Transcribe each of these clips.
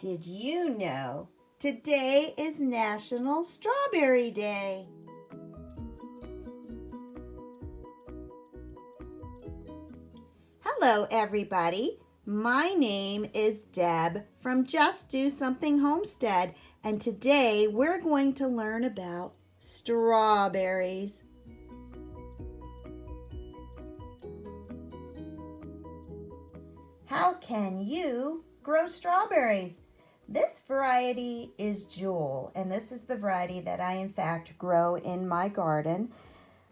Did you know today is National Strawberry Day? Hello, everybody. My name is Deb from Just Do Something Homestead, and today we're going to learn about strawberries. How can you grow strawberries? This variety is Jewel, and this is the variety that I in fact grow in my garden.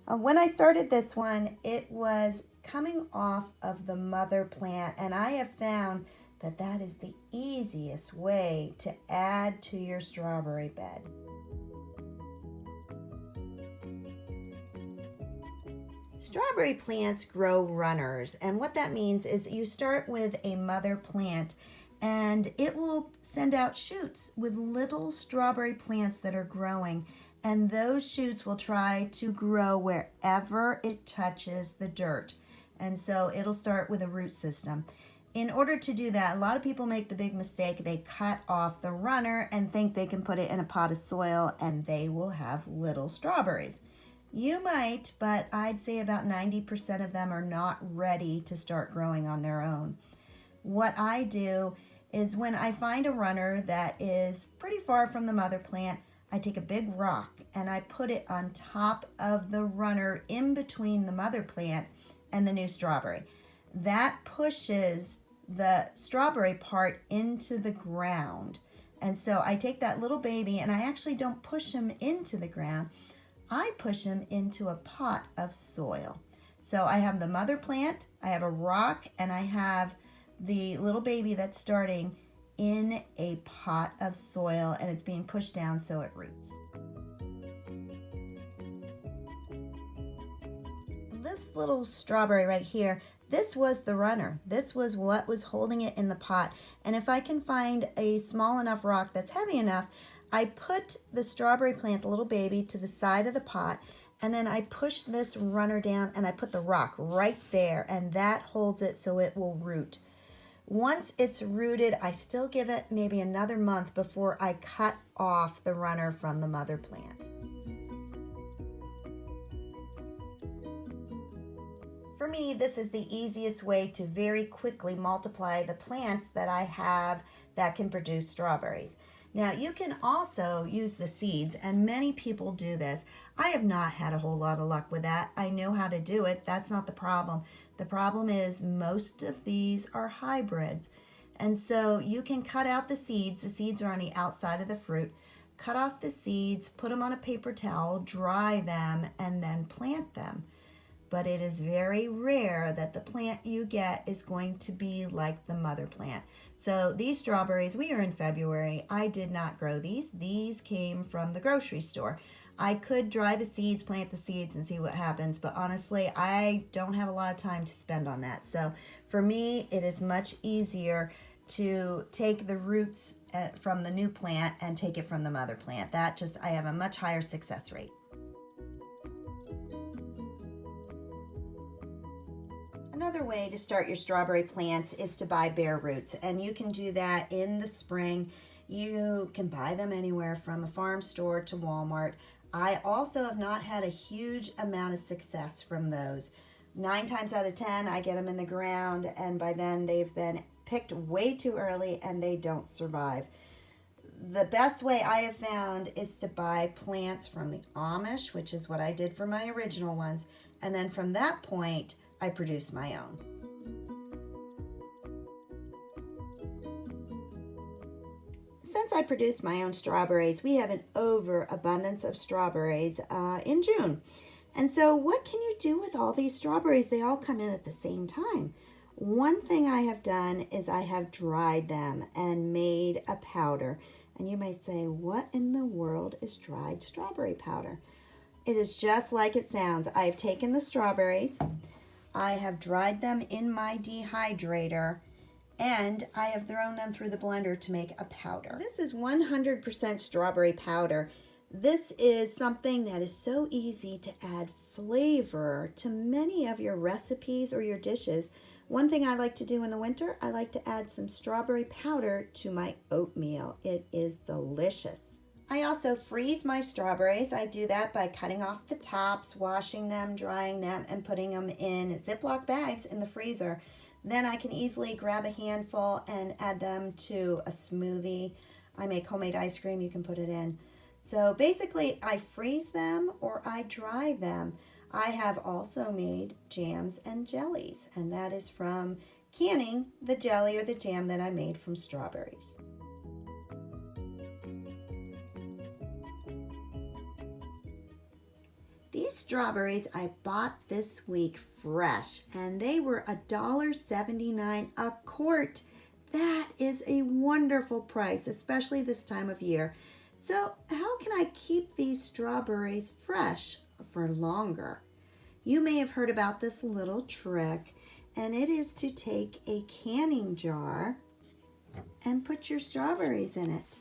When I started this one, it was coming off of the mother plant, and I have found that that is the easiest way to add to your strawberry bed. Strawberry plants grow runners, and what that means is you start with a mother plant and it will send out shoots with little strawberry plants that are growing, and those shoots will try to grow wherever it touches the dirt. And so it'll start with a root system. In order to do that, a lot of people make the big mistake. They cut off the runner and think they can put it in a pot of soil and they will have little strawberries. You might, but I'd say about 90% of them are not ready to start growing on their own. What I do is when I find a runner that is pretty far from the mother plant, I take a big rock and I put it on top of the runner in between the mother plant and the new strawberry. That pushes the strawberry part into the ground. And so I take that little baby and I actually don't push him into the ground. I push him into a pot of soil. So I have the mother plant, I have a rock, and I have the little baby that's starting in a pot of soil, and it's being pushed down so it roots. This little strawberry right here, this was the runner. This was what was holding it in the pot. And if I can find a small enough rock that's heavy enough, I put the strawberry plant, the little baby, to the side of the pot, and then I push this runner down and I put the rock right there, and that holds it so it will root. Once it's rooted, I still give it maybe another month before I cut off the runner from the mother plant. For me, this is the easiest way to very quickly multiply the plants that I have that can produce strawberries. Now, you can also use the seeds, and many people do this. I have not had a whole lot of luck with that. I know how to do it. That's not the problem. The problem is most of these are hybrids. And so you can cut out the seeds. The seeds are on the outside of the fruit. Cut off the seeds, put them on a paper towel, dry them, and then plant them. But it is very rare that the plant you get is going to be like the mother plant. So these strawberries, we are in February. I did not grow these. These came from the grocery store. I could dry the seeds, plant the seeds, and see what happens, but honestly, I don't have a lot of time to spend on that. So for me, it is much easier to take the roots from the new plant and take it from the mother plant. I have a much higher success rate. Another way to start your strawberry plants is to buy bare roots, and you can do that in the spring. You can buy them anywhere from a farm store to Walmart. I also have not had a huge amount of success from those. 9 times out of 10, I get them in the ground, and by then they've been picked way too early and they don't survive. The best way I have found is to buy plants from the Amish, which is what I did for my original ones, and then from that point, I produce my own. Since I produce my own strawberries, we have an overabundance of strawberries in June. And so what can you do with all these strawberries? They all come in at the same time. One thing I have done is I have dried them and made a powder. And you may say, what in the world is dried strawberry powder? It is just like it sounds. I've taken the strawberries, I have dried them in my dehydrator, and I have thrown them through the blender to make a powder. This is 100% strawberry powder. This is something that is so easy to add flavor to many of your recipes or your dishes One thing I like to do in the winter, I like to add some strawberry powder to my oatmeal. It is delicious. I also freeze my strawberries. I do that by cutting off the tops, washing them, drying them, and putting them in Ziploc bags in the freezer. Then I can easily grab a handful and add them to a smoothie. I make homemade ice cream, you can put it in. So basically, I freeze them or I dry them. I have also made jams and jellies, and that is from canning the jelly or the jam that I made from strawberries. These strawberries I bought this week fresh, and they were $1.79 a quart. That is a wonderful price, especially this time of year. So how can I keep these strawberries fresh for longer? You may have heard about this little trick, and it is to take a canning jar and put your strawberries in it,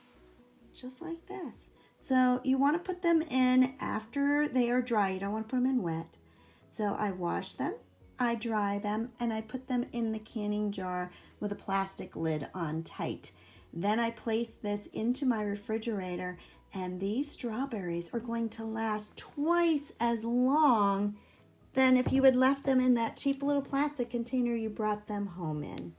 just like this. So you want to put them in after they are dry. You don't want to put them in wet. So I wash them, I dry them, and I put them in the canning jar with a plastic lid on tight. Then I place this into my refrigerator, and these strawberries are going to last twice as long than if you had left them in that cheap little plastic container you brought them home in.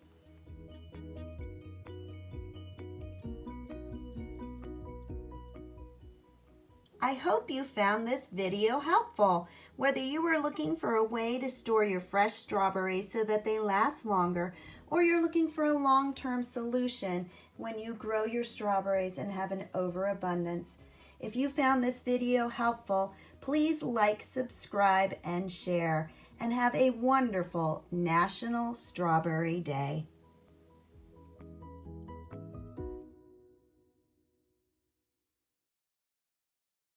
I hope you found this video helpful. Whether you were looking for a way to store your fresh strawberries so that they last longer, or you're looking for a long-term solution when you grow your strawberries and have an overabundance. If you found this video helpful, please like, subscribe, and share. And have a wonderful National Strawberry Day.